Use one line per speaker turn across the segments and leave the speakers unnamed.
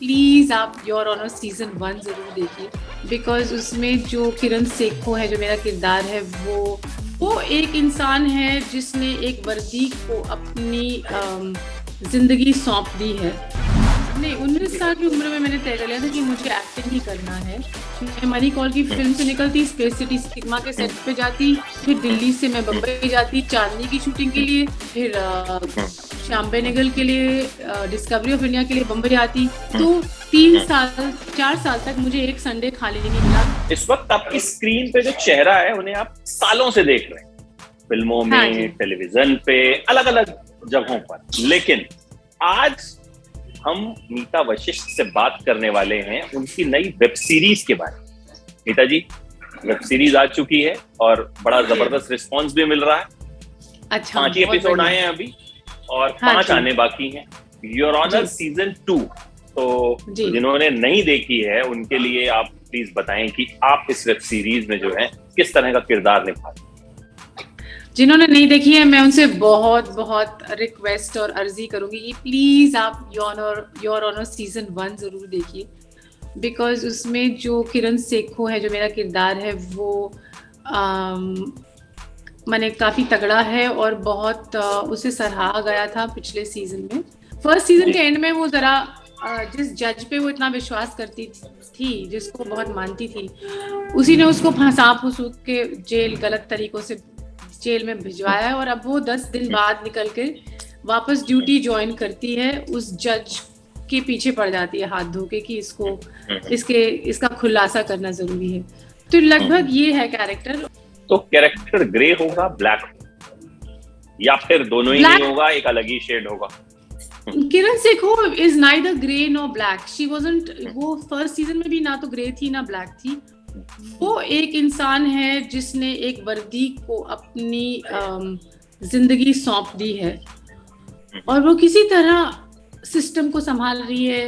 Please आप your honour season 1 जरूर देखिए, बिकॉज उसमें जो किरण सेखो है, जो मेरा किरदार है, वो एक इंसान है जिसने एक वर्दी को अपनी जिंदगी सौंप दी है। नहीं, 19 साल की उम्र में मैंने तय कर लिया था कि मुझे एक्टिंग ही करना है। मैं मनी कॉल की फिल्म से निकलती, स्पेस सिटी सिग्मा के सेट पे जाती, फिर दिल्ली से मैं बम्बई जाती चांदनी की शूटिंग के लिए, फिर श्याम बेनेगल के लिए डिस्कवरी ऑफ इंडिया के लिए बम्बई आती। तो 4 साल तक मुझे एक संडे खाली नहीं मिला।
इस वक्त आपकी स्क्रीन पे जो चेहरा है उन्हें आप सालों से देख रहे हैं, फिल्मों में,
हाँ
टेलीविजन पे, अलग अलग जगहों पर। लेकिन आज हम मीता वशिष्ठ से बात करने वाले हैं उनकी नई वेब सीरीज के बारे में। मीता जी, वेब सीरीज आ चुकी है और बड़ा जबरदस्त रिस्पांस भी मिल रहा है।
अच्छा,
5 एपिसोड आए हैं अभी और 5 आने बाकी हैं। योर ऑनर सीजन 2, तो जिन्होंने नहीं देखी है उनके लिए आप प्लीज बताएं कि आप इस वेब सीरीज में जो है किस तरह का किरदार निभा रहे हैं।
जिन्होंने नहीं देखी है, मैं उनसे बहुत बहुत रिक्वेस्ट और अर्जी करूंगी कि प्लीज आप योर ऑनर सीजन 1 जरूर देखिए, बिकॉज उसमें जो किरण सेखो है, जो मेरा किरदार है, वो मैंने काफी तगड़ा है और बहुत उसे सराहा गया था पिछले सीजन में। फर्स्ट सीजन के एंड में वो जरा जिस जज पे वो इतना विश्वास करती थी, जिसको बहुत मानती थी, उसी ने उसको फंसा फुसूक के जेल, गलत तरीकों से जेल में भिजवाया है। और अब वो 10 दिन बाद निकल के वापस ड्यूटी ज्वाइन करती है, उस जज के पीछे पड़ जाती है हाथ धो के कि इसका खुलासा करना जरूरी है। तो लगभग ये है कैरेक्टर।
तो कैरेक्टर ग्रे होगा, ब्लैक होगा, या फिर दोनों ही नहीं होगा, एक अलग ही शेड होगा?
Kiran Sekhon is neither grey no black. She wasn't, वो फर्स्ट सीजन में भी ना तो ग्रे थी ना ब्लैक थी। वो एक इंसान है जिसने एक वर्दी को अपनी जिंदगी सौंप दी है और वो किसी तरह सिस्टम को संभाल रही है,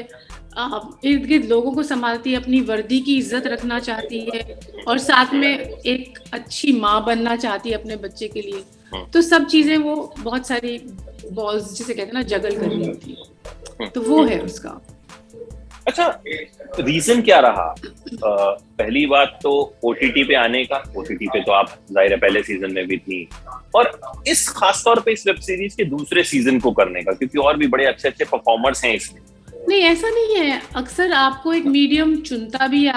इर्द गिर्द लोगों को संभालती है, अपनी वर्दी की इज्जत रखना चाहती है और साथ में एक अच्छी माँ बनना चाहती है अपने बच्चे के लिए। तो सब चीजें वो बहुत सारी बॉल्स जिसे कहते हैं ना, जगल कर रही होती है। तो वो है उसका।
अच्छा, रीजन क्या रहा? पहली बात तो ओटीटी पे आने का। ओटीटी पे तो आप जाहिर है पहले सीजन में भी थी, और इस खास तौर पे इस वेब सीरीज के दूसरे सीजन को करने का, क्योंकि और भी बड़े अच्छे अच्छे परफॉर्मर्स हैं इसमें।
नहीं, ऐसा नहीं है। अक्सर आपको एक मीडियम चुनता भी है,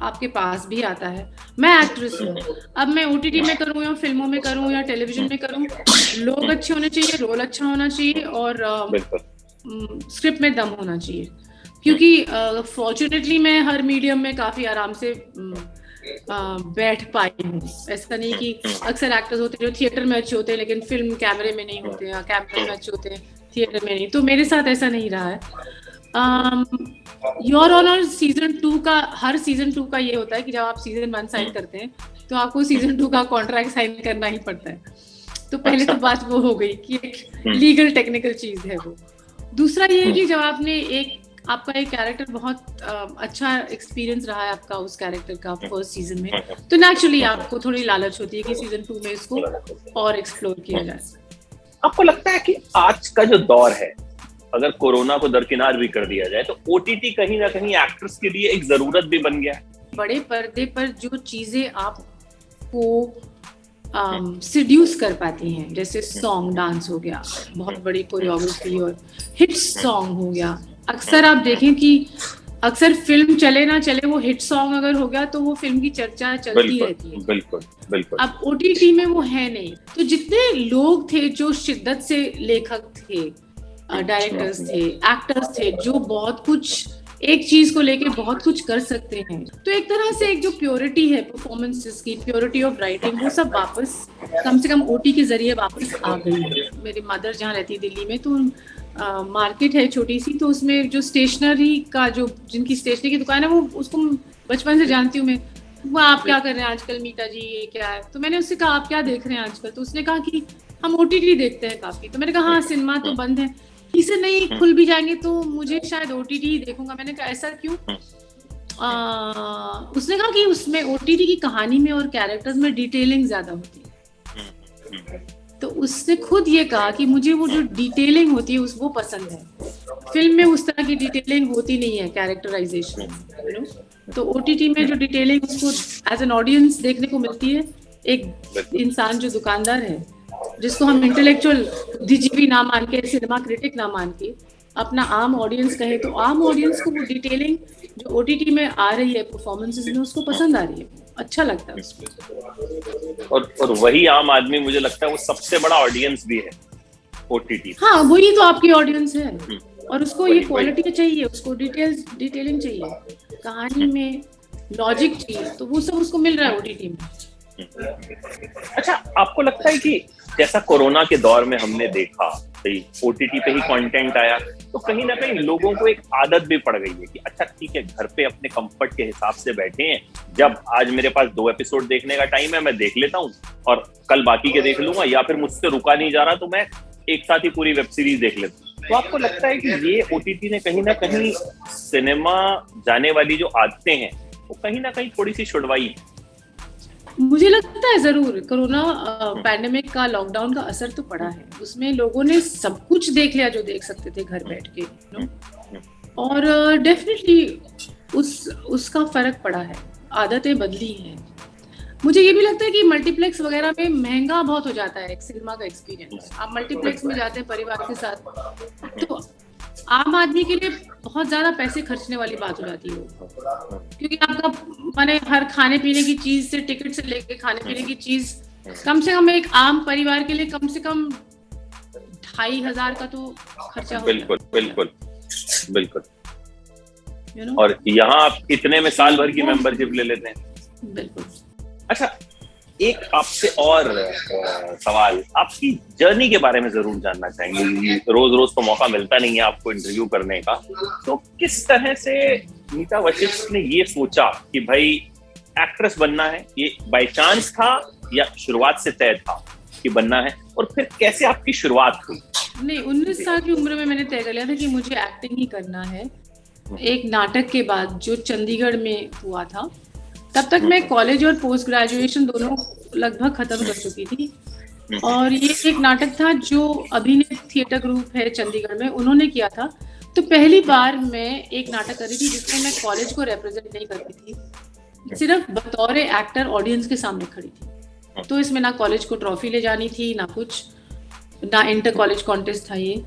आपके पास भी आता है। मैं एक्ट्रेस हूँ, अब मैं ओटीटी में करूँ या फिल्मों में करूँ या टेलीविजन में करूँ, लोग अच्छे होने चाहिए, रोल अच्छा होना चाहिए और स्क्रिप्ट में दम होना चाहिए। क्योंकि फॉर्चुनेटली मैं हर मीडियम में काफी आराम से बैठ पाई हूँ। ऐसा नहीं कि अक्सर एक्टर्स होते हैं जो थिएटर में अच्छे होते हैं लेकिन फिल्म कैमरे में नहीं होते, या कैमरे में अच्छे होते हैं थिएटर में नहीं। तो मेरे साथ ऐसा नहीं रहा है। योर ऑनर सीजन 2 का, हर सीजन 2 का ये होता है कि जब आप सीजन 1 साइन करते हैं तो आपको सीजन 2 का कॉन्ट्रैक्ट साइन करना ही पड़ता है। तो पहले तो बात वो हो गई कि एक लीगल टेक्निकल चीज है वो। दूसरा ये है कि जब आपने आपका एक कैरेक्टर बहुत अच्छा एक्सपीरियंस रहा है आपका उस कैरेक्टर का फर्स्ट सीजन में, तो नेचुरली आपको थोड़ी लालच होती है कि सीजन 2 में इसको और एक्सप्लोर किया जाए।
आपको लगता है कि आज का जो दौर है, अगर कोरोना को दरकिनार भी कर दिया जाए, तो ओटीटी कहीं ना कहीं एक्टर्स के लिए एक जरूरत भी बन गया है?
बड़े पर्दे पर जो चीजें आपको सिड्यूस कर पाती हैं, जैसे सॉन्ग, डांस हो गया, बहुत बड़ी कोरियोग्राफी और हिट सॉन्ग हो गया। अक्सर आप देखें कि अक्सर फिल्म चले ना चले, वो हिट सॉन्ग अगर हो गया तो वो फिल्म की चर्चा चलती रहती है।
बिल्कुल।
अब ओटीटी में वो है नहीं। तो जितने लोग थे जो शिद्दत से लेखक थे, डायरेक्टर्स थे, एक्टर्स थे, जो बहुत कुछ एक चीज को लेके बहुत कुछ कर सकते हैं, तो एक तरह से एक जो प्योरिटी है परफॉर्मेंसेस की, प्योरिटी ऑफ राइटिंग, वो सब वापस कम से कम ओटी के जरिए वापस आ गई है। मेरी मदर जहाँ रहती है दिल्ली में, तो मार्केट है छोटी सी, तो उसमें जो स्टेशनरी का, जो जिनकी स्टेशनरी की दुकान है, वो उसको बचपन से जानती हूँ मैं। वो आप क्या कर रहे हैं आजकल मीता जी, ये क्या है? तो मैंने उससे कहा आप क्या देख रहे हैं आजकल? तो उसने कहा कि हम ओटीटी देखते हैं काफी। तो मैंने कहा हाँ, सिनेमा तो बंद है, इसे नहीं खुल भी जाएंगे तो मुझे शायद ओटीटी ही देखूंगा। मैंने कहा ऐसा क्यों? उसने कहा कि उसमें ओटीटी की कहानी में और कैरेक्टर्स में डिटेलिंग ज्यादा होती है। तो उसने खुद ये कहा कि मुझे वो जो डिटेलिंग होती है वो पसंद है। फिल्म में उस तरह की डिटेलिंग होती नहीं है, कैरेक्टराइजेशन, यू नो। तो ओटीटी में जो डिटेलिंग उसको एज एन ऑडियंस देखने को मिलती है, एक इंसान जो दुकानदार है, जिसको हम इंटेलेक्चुअल बुद्धिजीवी ना मान के, सिनेमा क्रिटिक ना मान के अपना आम ऑडियंस कहे, तो आम ऑडियंस को वो डिटेलिंग जो ओटीटी में आ रही है परफॉर्मेंसेस में, उसको पसंद आ रही है, अच्छा लगता है उसको।
और वही आम आदमी मुझे लगता है वो सबसे बड़ा ऑडियंस भी है ओटीटी।
हाँ, वही तो आपकी ऑडियंस है, और उसको ये क्वालिटी चाहिए, उसको डिटेलिंग चाहिए, कहानी में लॉजिक चाहिए, तो वो सब उसको मिल रहा है ओटीटी में।
अच्छा, आपको लगता है कि जैसा कोरोना के दौर में हमने देखा ओटीटी पे ही कंटेंट आया, तो कहीं ना कहीं लोगों को एक आदत भी पड़ गई है कि अच्छा ठीक है, घर पे अपने कंफर्ट के हिसाब से बैठे हैं, जब आज मेरे पास 2 एपिसोड देखने का टाइम है मैं देख लेता हूँ और कल बाकी के देख लूंगा, या फिर मुझसे रुका नहीं जा रहा तो मैं एक साथ ही पूरी वेब सीरीज देख लेता हूँ। तो आपको लगता है कि ये ओटीटी ने कहीं ना कहीं सिनेमा जाने वाली जो आदतें हैं वो कहीं ना कहीं थोड़ी सी छुड़वाई?
मुझे लगता है जरूर कोरोना पैंडेमिक का, लॉकडाउन का असर तो पड़ा है, उसमें लोगों ने सब कुछ देख लिया जो देख सकते थे घर बैठ के, और डेफिनेटली उसका फर्क पड़ा है, आदतें बदली हैं। मुझे ये भी लगता है कि मल्टीप्लेक्स वगैरह में महंगा बहुत हो जाता है सिनेमा का एक्सपीरियंस। आप मल्टीप्लेक्स में जाते हैं परिवार के साथ, तो आम आदमी के लिए बहुत ज्यादा पैसे खर्चने वाली बात हो जाती है, क्योंकि आपका माने हर खाने पीने की चीज से, टिकट से लेके खाने पीने की चीज, कम से कम एक आम परिवार के लिए कम से कम 2500 का तो खर्चा हो।
बिल्कुल बिल्कुल बिल्कुल, और यहाँ आप इतने में साल भर की मेंबरशिप ले लेते हैं।
बिल्कुल।
अच्छा, एक आपसे और सवाल, आपकी जर्नी के बारे में जरूर जानना चाहेंगे। रोज रोज तो मौका मिलता नहीं है आपको इंटरव्यू करने का, तो किस तरह से मीता वशिष्ठ ने ये सोचा कि भाई एक्ट्रेस बनना है? ये बाय चांस था या शुरुआत से तय था कि बनना है, और फिर कैसे आपकी शुरुआत हुई?
नहीं, 19 साल की उम्र में मैंने तय कर लिया था कि मुझे एक्टिंग ही करना है। एक नाटक के बाद जो चंडीगढ़ में हुआ था, तब तक मैं कॉलेज और पोस्ट ग्रेजुएशन दोनों लगभग खत्म कर चुकी थी, और ये एक नाटक था जो अभिनय थिएटर ग्रुप है चंडीगढ़ में, उन्होंने किया था। तो पहली बार मैं एक नाटक कर रही थी जिसमें मैं कॉलेज को रिप्रेजेंट नहीं करती थी, सिर्फ बतौर एक्टर ऑडियंस के सामने खड़ी थी। तो इसमें ना कॉलेज को ट्रॉफी ले जानी थी, ना कुछ, ना इंटर कॉलेज कॉन्टेस्ट था ये।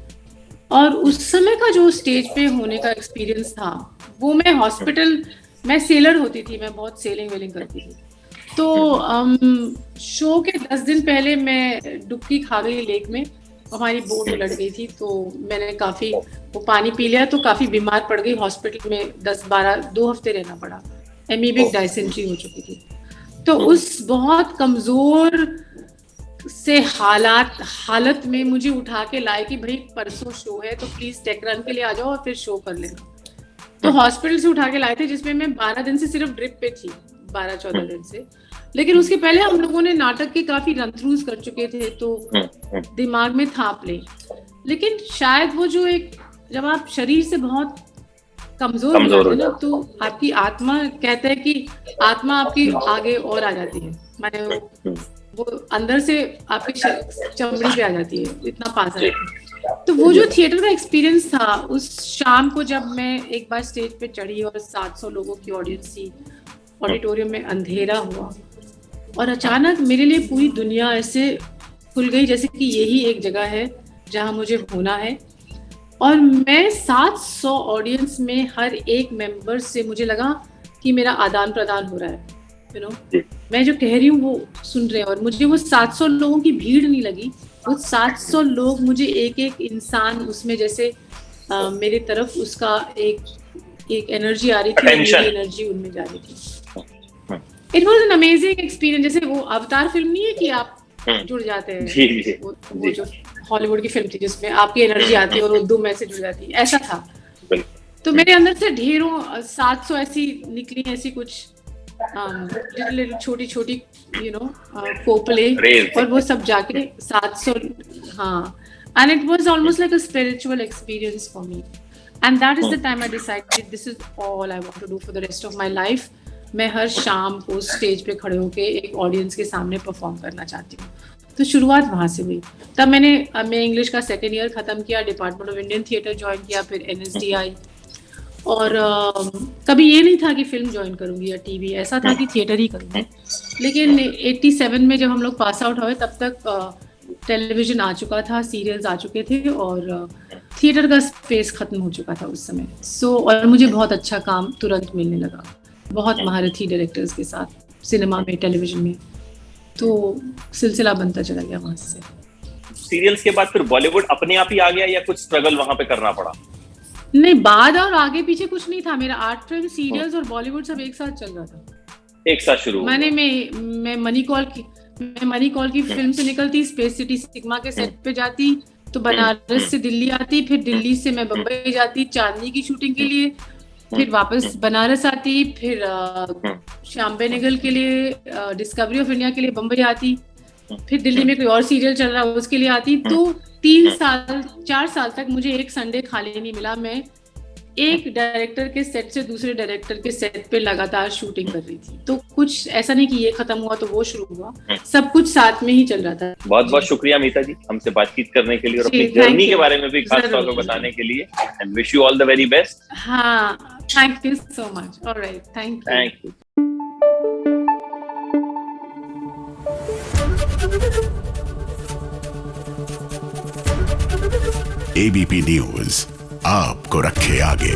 और उस समय का जो स्टेज पे होने का एक्सपीरियंस था, वो मैं हॉस्पिटल, मैं सेलर होती थी, मैं बहुत सेलिंग वेलिंग करती थी, तो शो के 10 दिन पहले मैं डुबकी खा गई लेक में, हमारी बोट उलट गई थी, तो मैंने काफ़ी वो पानी पी लिया, तो काफ़ी बीमार पड़ गई, हॉस्पिटल में 2 हफ्ते रहना पड़ा, एमीबिक डायसेंट्री हो चुकी थी। तो उस बहुत कमज़ोर से हालत में मुझे उठा के लाए कि भाई परसों शो है तो प्लीज़ टेक रन के लिए आ जाओ और फिर शो कर लेना। तो हॉस्पिटल से उठा के लाए थे, जिसमें मैं 12 दिन से सिर्फ ड्रिप पे थी, 12-14 दिन से। लेकिन उसके पहले हम लोगों ने नाटक के काफी रन थ्रूज कर चुके थे, तो दिमाग में था प्ले। लेकिन शायद वो जो एक, जब आप शरीर से बहुत कमजोर हो जाते हैं ना, तो आपकी आत्मा, कहते हैं कि आत्मा आपकी आगे और आ जाती है, माने वो अंदर से आपकी चमड़ी पे आ जाती है, इतना पास आ जाती है। तो वो जो थिएटर का एक्सपीरियंस था, उस शाम को जब मैं एक बार स्टेज पे चढ़ी और 700 लोगों की ऑडियंस थी, ऑडिटोरियम में अंधेरा हुआ, और अचानक मेरे लिए पूरी दुनिया ऐसे खुल गई जैसे कि यही एक जगह है जहां मुझे होना है। और मैं 700 ऑडियंस में हर एक मेंबर से मुझे लगा कि मेरा आदान प्रदान हो रहा है, यू नो, मैं जो कह रही हूँ वो सुन रहे हैं। और मुझे वो 700 लोगों की भीड़ नहीं लगी, वो 700 लोग, मुझे एक एक इंसान उसमें जैसे मेरी तरफ उसका एक एनर्जी आ रही थी, मेरी एनर्जी उनमें जा रही थी। It was an amazing experience. जैसे वो अवतार फिल्म नहीं है कि आप जुड़ जाते हैं, वो जो हॉलीवुड की फिल्म थी जिसमें आपकी एनर्जी आती है और उर्दू में से जुड़ जाती है, ऐसा था। तो मेरे अंदर से ढेरों 700 ऐसी निकली, ऐसी कुछ छोटी छोटी यू नो पोपले, और वो सब जाके 700, हाँ, and it was almost like a spiritual experience for me, and that is the time I decided this is all I want to do for the rest of my life. मैं हर शाम को stage पे खड़े होके एक audience के सामने perform करना चाहती हूँ। तो शुरुआत वहाँ से हुई। तब मैं इंग्लिश का सेकेंड ईयर ख़त्म किया, department of Indian theatre join किया, फिर NSDI। और कभी ये नहीं था कि फिल्म ज्वाइन करूँगी या टीवी, ऐसा था कि थिएटर ही करूँगी। लेकिन 87 में जब हम लोग पास आउट हुए तब तक टेलीविज़न आ चुका था, सीरियल्स आ चुके थे और थिएटर का स्पेस ख़त्म हो चुका था उस समय। और मुझे बहुत अच्छा काम तुरंत मिलने लगा, बहुत महारथी डायरेक्टर्स के साथ सिनेमा में, टेलीविज़न में, तो सिलसिला बनता चला गया वहाँ से।
सीरियल्स के बाद फिर बॉलीवुड अपने आप ही आ गया या कुछ स्ट्रगल वहाँ पे करना पड़ा?
नहीं, बाद और आगे पीछे कुछ नहीं था। मेरा आर्ट फिल्म, सीरियल्स और बॉलीवुड सब एक साथ चल रहा था, एक साथ शुरू। मैं मनी कॉल की फिल्म से निकलती, स्पेस सिटी सिग्मा के सेट पे जाती, तो बनारस से दिल्ली आती, फिर दिल्ली से मैं बम्बई जाती चांदनी की शूटिंग के लिए, फिर वापस बनारस आती, फिर श्याम बेनेगल के लिए, डिस्कवरी ऑफ इंडिया के लिए बम्बई आती, फिर दिल्ली में कोई और सीरियल चल रहा है उसके लिए आती। तो 4 साल तक मुझे एक संडे खाली नहीं मिला। मैं एक डायरेक्टर के सेट से दूसरे डायरेक्टर के सेट पे लगातार शूटिंग कर रही थी। तो कुछ ऐसा नहीं कि ये खत्म हुआ तो वो शुरू हुआ, सब कुछ साथ में ही चल रहा था।
बहुत बहुत शुक्रिया मीता जी हमसे बातचीत करने के लिए और अपनी जर्नी के बारे में भी खास तौर पर बताने के लिए। And wish you all the very best.
हाँ, thank you so much. Alright, thank you.
ABP news आपको रखे आगे।